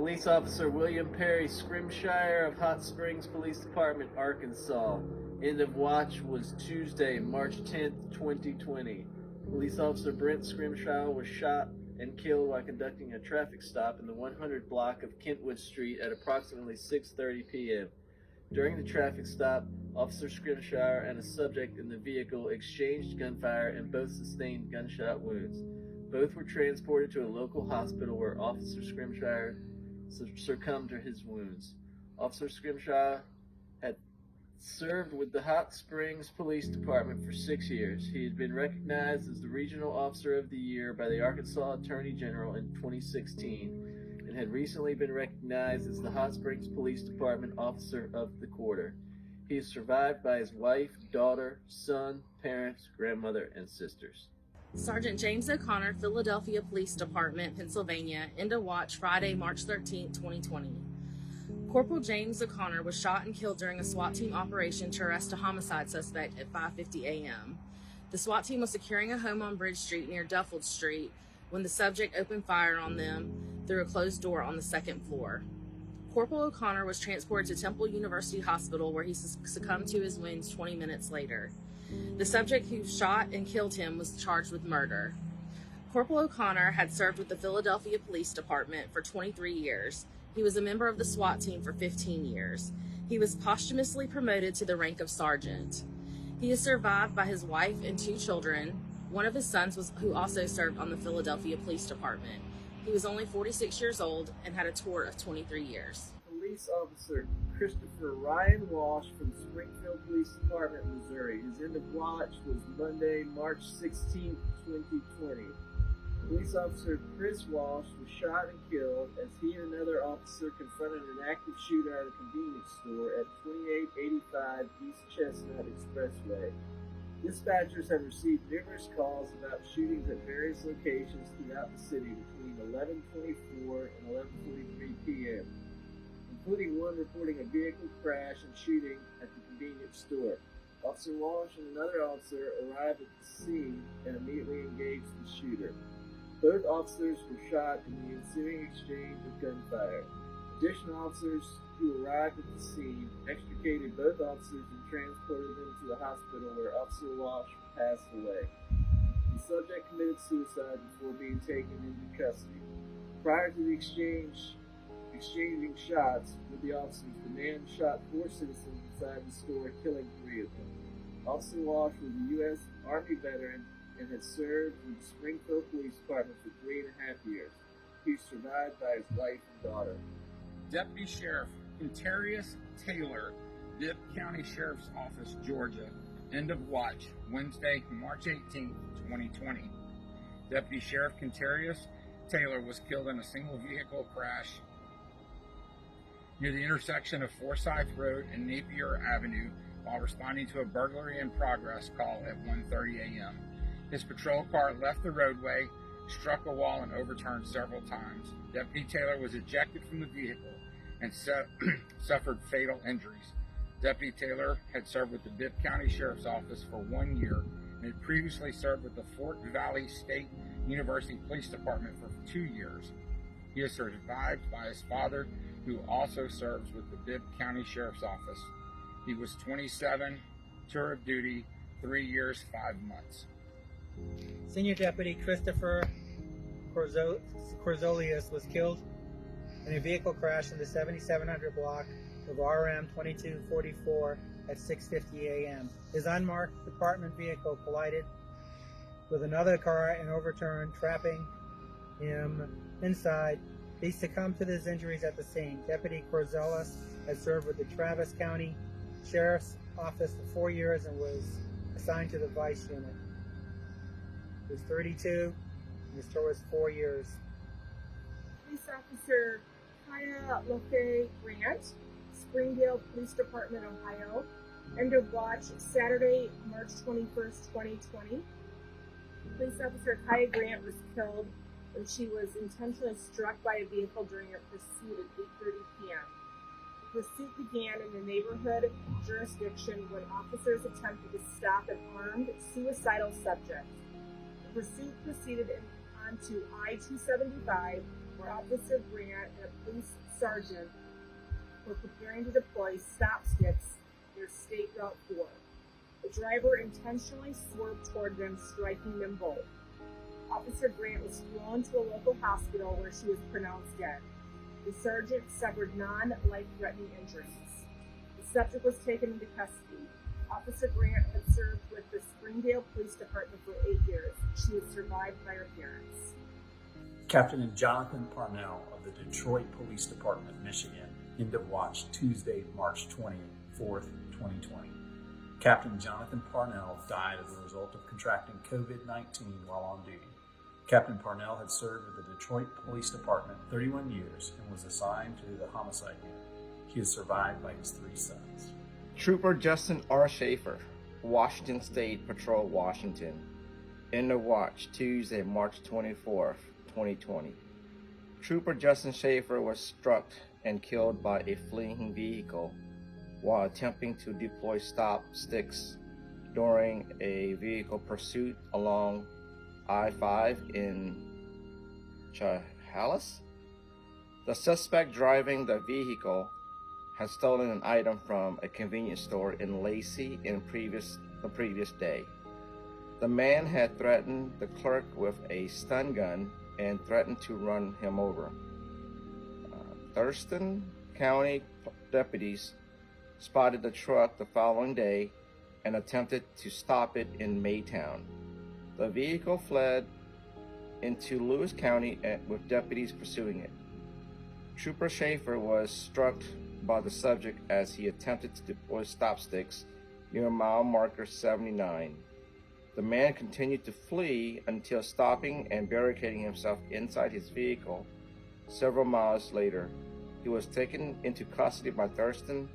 Police Officer William Perry Scrimshire of Hot Springs Police Department, Arkansas. End of watch was Tuesday, March 10th, 2020. Police Officer Brent Scrimshire was shot and killed while conducting a traffic stop in the 100 block of Kentwood Street at approximately 6:30 p.m. During the traffic stop, Officer Scrimshire and a subject in the vehicle exchanged gunfire and both sustained gunshot wounds. Both were transported to a local hospital where Officer Scrimshire succumbed to his wounds. Officer Scrimshire had served with the Hot Springs Police Department for 6 years. He had been recognized as the Regional Officer of the Year by the Arkansas Attorney General in 2016 and had recently been recognized as the Hot Springs Police Department Officer of the Quarter. He is survived by his wife, daughter, son, parents, grandmother, and sisters. Sergeant James O'Connor, Philadelphia Police Department, Pennsylvania, end of watch Friday, March 13, 2020. Corporal James O'Connor was shot and killed during a SWAT team operation to arrest a homicide suspect at 5:50 a.m. The SWAT team was securing a home on Bridge Street near Duffield Street when the subject opened fire on them through a closed door on the second floor. Corporal O'Connor was transported to Temple University Hospital where he succumbed to his wounds 20 minutes later. The subject who shot and killed him was charged with murder. Corporal O'Connor had served with the Philadelphia Police Department for 23 years. He was a member of the SWAT team for 15 years. He was posthumously promoted to the rank of sergeant. He is survived by his wife and 2 children. One of his sons who also served on the Philadelphia Police Department. He was only 46 years old and had a tour of 23 years. Police Officer Christopher Ryan Walsh from Springfield Police Department, Missouri. His end of watch was Monday, March 16, 2020. Police Officer Chris Walsh was shot and killed as he and another officer confronted an active shooter at a convenience store at 2885 East Chestnut Expressway. Dispatchers have received numerous calls about shootings at various locations throughout the city between 11:24 and 11:43 p.m., including one reporting a vehicle crash and shooting at the convenience store. Officer Walsh and another officer arrived at the scene and immediately engaged the shooter. Both officers were shot in the ensuing exchange of gunfire. Additional officers who arrived at the scene extricated both officers and transported them to the hospital where Officer Walsh passed away. The subject committed suicide before being taken into custody. Prior to the exchanging shots with the officers, the man shot 4 citizens inside the store, killing 3 of them. Officer Walsh was a U.S. Army veteran and had served with the Springfield Police Department for 3.5 years. He was survived by his wife and daughter. Deputy Sheriff Kenterrous Taylor, Bibb County Sheriff's Office, Georgia. End of watch, Wednesday, March 18, 2020. Deputy Sheriff Kenterrous Taylor was killed in a single vehicle crash near the intersection of Forsyth Road and Napier Avenue while responding to a burglary in progress call at 1:30 a.m. His patrol car left the roadway, struck a wall, and overturned several times. Deputy Taylor was ejected from the vehicle and suffered fatal injuries. Deputy Taylor had served with the Bibb County Sheriff's Office for 1 year and had previously served with the Fort Valley State University Police Department for 2 years. He is survived by his father, who also serves with the Bibb County Sheriff's Office. He was 27, tour of duty, 3 years, 5 months. Senior Deputy Christopher Korzilius was killed in a vehicle crash in the 7700 block of RM 2244 at 6:50 a.m. His unmarked department vehicle collided with another car and overturned, trapping him inside. He succumbed to his injuries at the scene. Deputy Korzilius had served with the Travis County Sheriff's Office for 4 years and was assigned to the Vice Unit. He was 32, and his tour was 4 years. Police Officer Kaia, LaFay, Brent, Springdale Police Department, Ohio. End of watch Saturday, March 21st, 2020. Police Officer Kaia Grant was killed when she was intentionally struck by a vehicle during a pursuit at 8:30 p.m. The pursuit began in the neighborhood jurisdiction when officers attempted to stop an armed suicidal subject. The pursuit proceeded onto I-275 where Officer Grant and a police sergeant were preparing to deploy stop sticks near State Route 4. The driver intentionally swerved toward them, striking them both. Officer Grant was flown to a local hospital where she was pronounced dead. The sergeant suffered non-life-threatening injuries. The subject was taken into custody. Officer Grant had served with the Springdale Police Department for 8 years. She was survived by her parents. Captain Jonathan Parnell of the Detroit Police Department, Michigan, end of watch Tuesday, March 24th, 2020. Captain Jonathan Parnell died as a result of contracting COVID-19 while on duty. Captain Parnell had served with the Detroit Police Department 31 years and was assigned to the homicide unit. He is survived by his 3 sons. Trooper Justin R. Schaffer, Washington State Patrol, Washington. End of watch Tuesday, March 24th, 2020. Trooper Justin Schaffer was struck and killed by a fleeing vehicle while attempting to deploy stop sticks during a vehicle pursuit along I-5 in Chehalis. The suspect driving the vehicle had stolen an item from a convenience store in Lacey the previous day. The man had threatened the clerk with a stun gun and threatened to run him over. Thurston County deputies spotted the truck the following day and attempted to stop it in Maytown. The vehicle fled into Lewis County with deputies pursuing it. Trooper Schaffer was struck by the subject as he attempted to deploy stop sticks near mile marker 79. The man continued to flee until stopping and barricading himself inside his vehicle. Several miles later, he was taken into custody by Thurston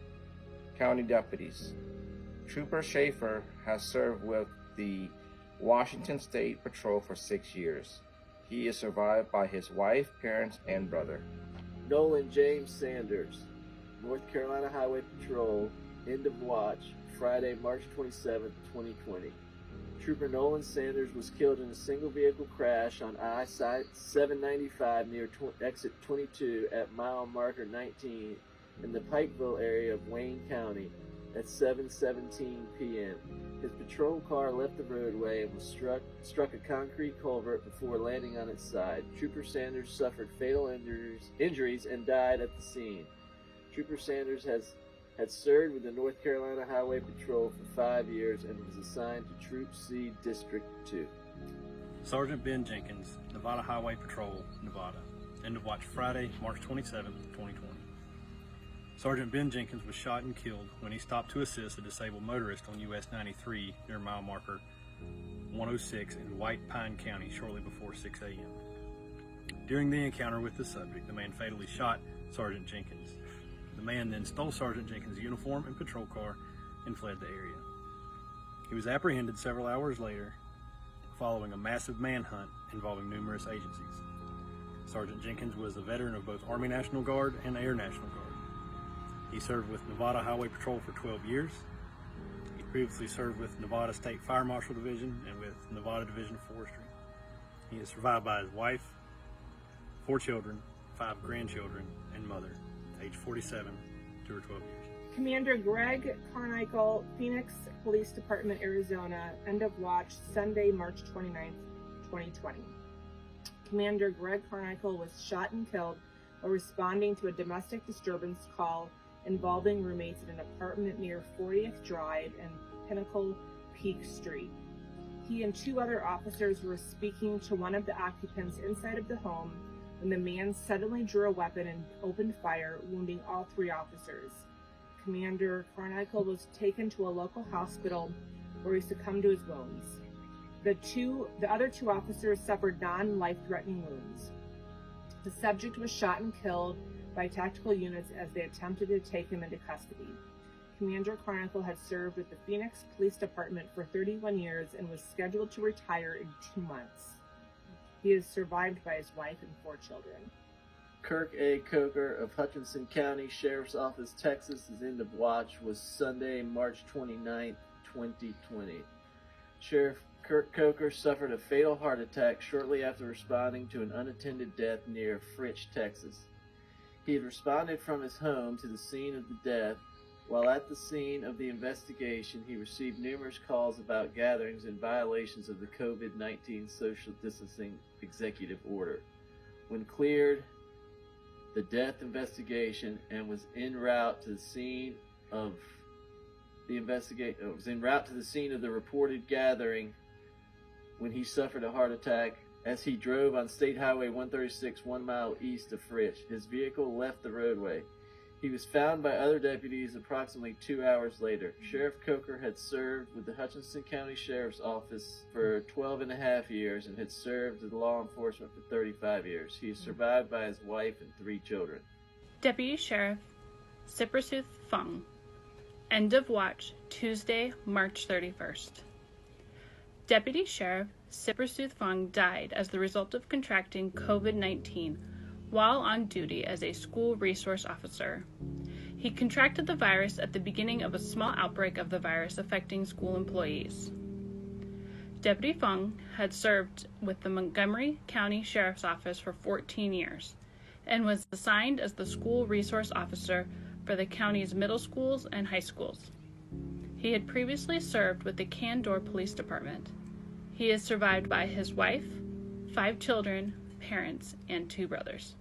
County deputies. Trooper Schaffer has served with the Washington State Patrol for 6 years. He is survived by his wife, parents, and brother. Nolan James Sanders, North Carolina Highway Patrol, end of watch, Friday, March 27, 2020. Trooper Nolan Sanders was killed in a single vehicle crash on I-795 near exit 22 at mile marker 19 in the Pikeville area of Wayne County at 7:17 p.m. His patrol car left the roadway and was struck a concrete culvert before landing on its side. Trooper Sanders suffered fatal injuries and died at the scene. Trooper Sanders had served with the North Carolina Highway Patrol for 5 years and was assigned to Troop C District 2. Sergeant Ben Jenkins, Nevada Highway Patrol, Nevada. End of watch Friday, March 27, 2020. Sergeant Ben Jenkins was shot and killed when he stopped to assist a disabled motorist on US 93 near mile marker 106 in White Pine County shortly before 6 a.m. During the encounter with the subject, the man fatally shot Sergeant Jenkins. The man then stole Sergeant Jenkins' uniform and patrol car and fled the area. He was apprehended several hours later following a massive manhunt involving numerous agencies. Sergeant Jenkins was a veteran of both Army National Guard and Air National Guard. He served with Nevada Highway Patrol for 12 years. He previously served with Nevada State Fire Marshal Division and with Nevada Division of Forestry. He is survived by his wife, 4 children, 5 grandchildren, and mother, age 47 to her 12 years. Commander Greg Carnicle, Phoenix Police Department, Arizona, end of watch Sunday, March 29, 2020. Commander Greg Carnicle was shot and killed while responding to a domestic disturbance call involving roommates in an apartment near 40th Drive and Pinnacle Peak Street. He and 2 other officers were speaking to one of the occupants inside of the home when the man suddenly drew a weapon and opened fire, wounding all 3 officers. Commander Carnicle was taken to a local hospital where he succumbed to his wounds. The other 2 officers suffered non-life-threatening wounds. The subject was shot and killed by tactical units as they attempted to take him into custody. Commander Carnicle had served with the Phoenix Police Department for 31 years and was scheduled to retire in 2 months. He is survived by his wife and 4 children. Kirk A. Coker of Hutchinson County Sheriff's Office, Texas, his end of watch was Sunday, March 29, 2020. Sheriff Kirk Coker suffered a fatal heart attack shortly after responding to an unattended death near Fritch, Texas. He had responded from his home to the scene of the death. While at the scene of the investigation, he received numerous calls about gatherings and violations of the COVID-19 social distancing executive order. When cleared the death investigation and was en route to the scene of the reported gathering when he suffered a heart attack as he drove on State Highway 136 1 mile east of Fritch. His vehicle left the roadway. He was found by other deputies approximately 2 hours later. Sheriff Coker had served with the Hutchinson County Sheriff's Office for 12 and a half years and had served as law enforcement for 35 years. He is survived by his wife and 3 children. Deputy Sheriff Sypraseuth Phouangphrachanh. End of watch, Tuesday, March 31st. Deputy Sheriff Sypraseuth Phouangphrachanh died as the result of contracting COVID-19 while on duty as a school resource officer. He contracted the virus at the beginning of a small outbreak of the virus affecting school employees. Deputy Phouangphrachanh had served with the Montgomery County Sheriff's Office for 14 years and was assigned as the school resource officer for the county's middle schools and high schools. He had previously served with the Candor Police Department. He is survived by his wife, 5 children, parents, and 2 brothers.